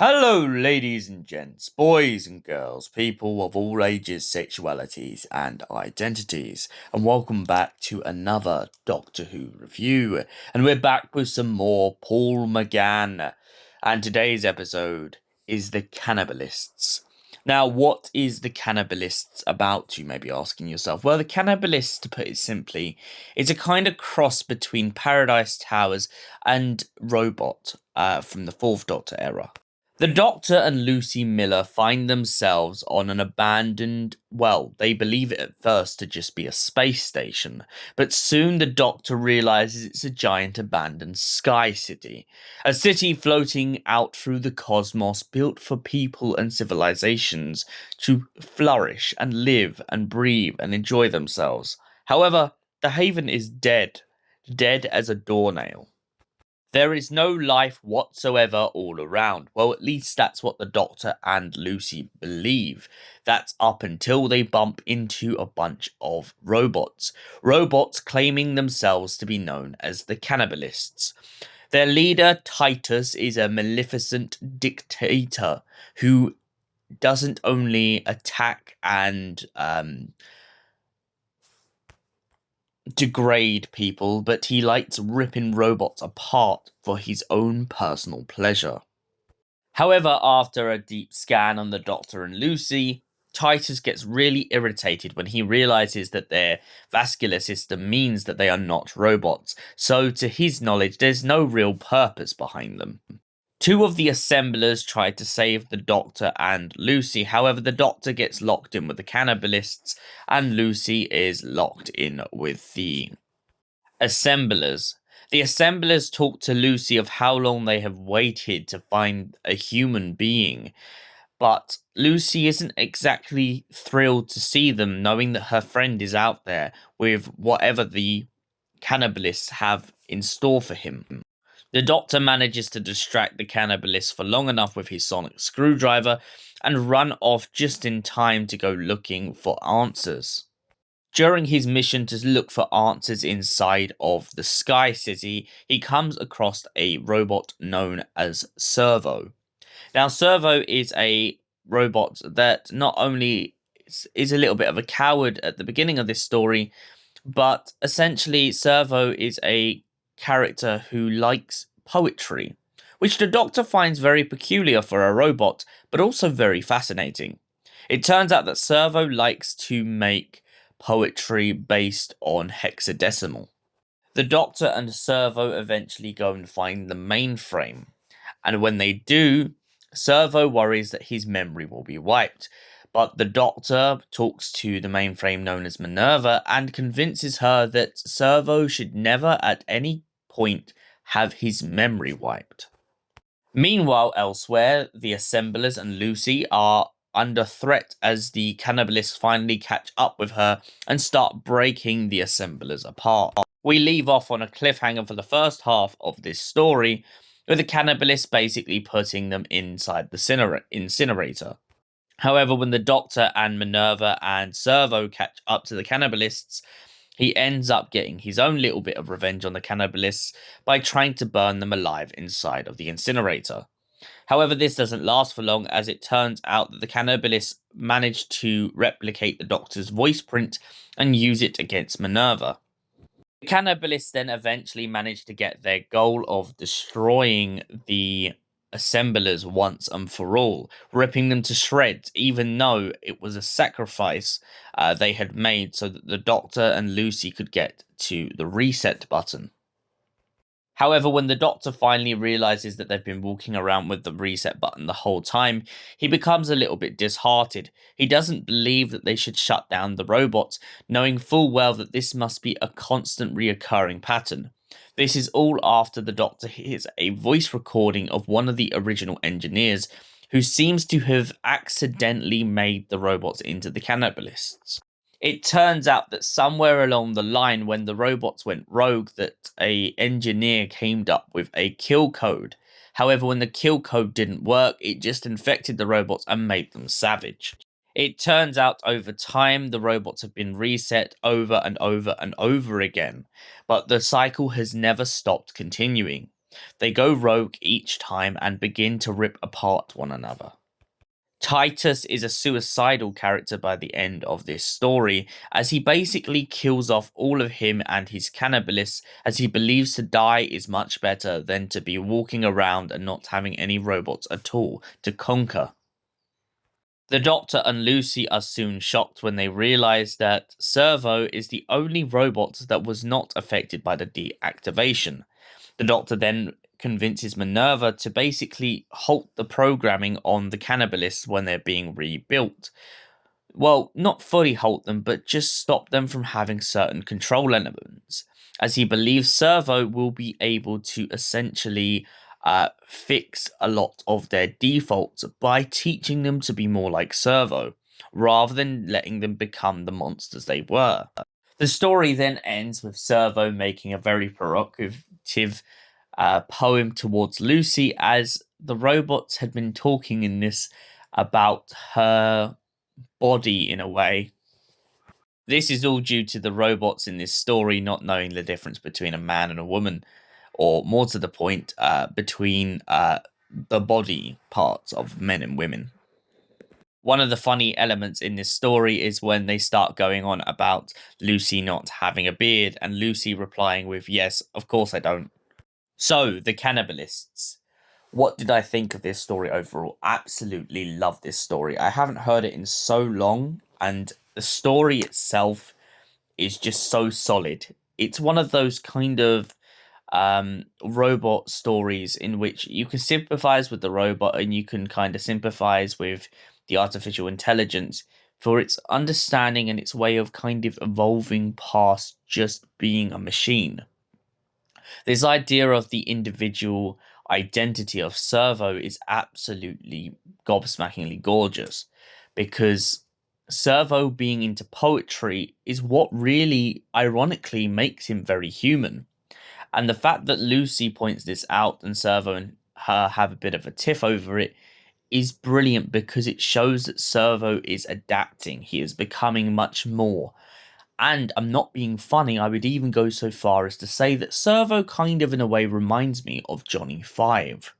Hello, ladies and gents, boys and girls, people of all ages, sexualities, and identities, and welcome back to another Doctor Who review. And we're back with some more Paul McGann. And today's episode is the Cannablists. Now, what is the Cannablists about, you may be asking yourself? Well, the Cannablists, to put it simply, is a kind of cross between Paradise Towers and Robot from the Fourth Doctor era. The Doctor and Lucie Miller find themselves on an abandoned, well, they believe it at first to just be a space station, but soon the Doctor realizes it's a giant abandoned sky city. A city floating out through the cosmos built for people and civilizations to flourish and live and breathe and enjoy themselves. However, the haven is dead as a doornail. There is no life whatsoever all around. Well, at least that's what the Doctor and Lucie believe. That's up until they bump into a bunch of robots. Robots claiming themselves to be known as the Cannablists. Their leader, Titus, is a maleficent dictator who doesn't only attack and degrade people, but he likes ripping robots apart for his own personal pleasure. However, after a deep scan on the Doctor and Lucie, Titus gets really irritated when he realizes that their vascular system means that they are not robots, so to his knowledge there's no real purpose behind them. Two of the assemblers try to save the Doctor and Lucie, however the Doctor gets locked in with the Cannablists and Lucie is locked in with the assemblers. The assemblers talk to Lucie of how long they have waited to find a human being, but Lucie isn't exactly thrilled to see them, knowing that her friend is out there with whatever the Cannablists have in store for him. The Doctor manages to distract the Cannablists for long enough with his sonic screwdriver and run off just in time to go looking for answers. During his mission to look for answers inside of the Sky City, he comes across a robot known as Servo. Now, Servo is a robot that not only is a little bit of a coward at the beginning of this story, but essentially Servo is a character who likes poetry, which the Doctor finds very peculiar for a robot, but also very fascinating. It turns out that Servo likes to make poetry based on hexadecimal. The Doctor and Servo eventually go and find the mainframe, and when they do, Servo worries that his memory will be wiped. But the Doctor talks to the mainframe known as Minerva and convinces her that Servo should never at any point have his memory wiped. Meanwhile, elsewhere, the assemblers and Lucie are under threat as the Cannablists finally catch up with her and start breaking the assemblers apart. We leave off on a cliffhanger for the first half of this story, with the Cannablists basically putting them inside the incinerator. However, when the Doctor and Minerva and Servo catch up to the Cannablists, he ends up getting his own little bit of revenge on the Cannablists by trying to burn them alive inside of the incinerator. However, this doesn't last for long, as it turns out that the Cannablists managed to replicate the Doctor's voice print and use it against Minerva. The Cannablists then eventually manage to get their goal of destroying the assemblers once and for all, ripping them to shreds, even though it was a sacrifice they had made so that the Doctor and Lucie could get to the reset button. However, when the Doctor finally realizes that they've been walking around with the reset button the whole time, he becomes a little bit disheartened. He doesn't believe that they should shut down the robots, knowing full well that this must be a constant reoccurring pattern. This is all after the Doctor hears a voice recording of one of the original engineers, who seems to have accidentally made the robots into the Cannablists. It turns out that somewhere along the line, when the robots went rogue, that a engineer came up with a kill code. However, when the kill code didn't work, it just infected the robots and made them savage. It turns out over time, the robots have been reset over and over and over again, but the cycle has never stopped continuing. They go rogue each time and begin to rip apart one another. Titus is a suicidal character by the end of this story, as he basically kills off all of him and his Cannablists, as he believes to die is much better than to be walking around and not having any robots at all to conquer. The Doctor and Lucy are soon shocked when they realize that Servo is the only robot that was not affected by the deactivation. The Doctor then convinces Minerva to basically halt the programming on the Cannablists when they're being rebuilt. Well, not fully halt them, but just stop them from having certain control elements, as he believes Servo will be able to essentially fix a lot of their defaults by teaching them to be more like Servo, rather than letting them become the monsters they were. The story then ends with Servo making a very provocative poem towards Lucy, as the robots had been talking in this about her body in a way. This is all due to the robots in this story not knowing the difference between a man and a woman, or more to the point, between the body parts of men and women. One of the funny elements in this story is when they start going on about Lucy not having a beard, and Lucy replying with, "Yes, of course I don't." So, the Cannablists. What did I think of this story overall? Absolutely love this story. I haven't heard it in so long, and the story itself is just so solid. It's one of those kind of robot stories in which you can sympathize with the robot and you can kind of sympathize with the artificial intelligence for its understanding and its way of kind of evolving past just being a machine. This idea of the individual identity of Servo is absolutely gobsmackingly gorgeous, because Servo being into poetry is what really, ironically, makes him very human. And the fact that Lucy points this out and Servo and her have a bit of a tiff over it is brilliant, because it shows that Servo is adapting. He is becoming much more. And I'm not being funny, I would even go so far as to say that Servo kind of in a way reminds me of Johnny 5.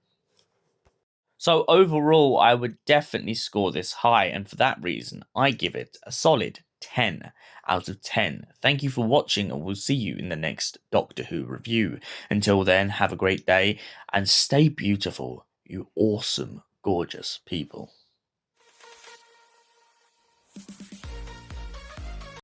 So overall, I would definitely score this high, and for that reason, I give it a solid 10 out of 10. Thank you for watching, and we'll see you in the next Doctor Who review. Until then, have a great day, and stay beautiful, you awesome, gorgeous people.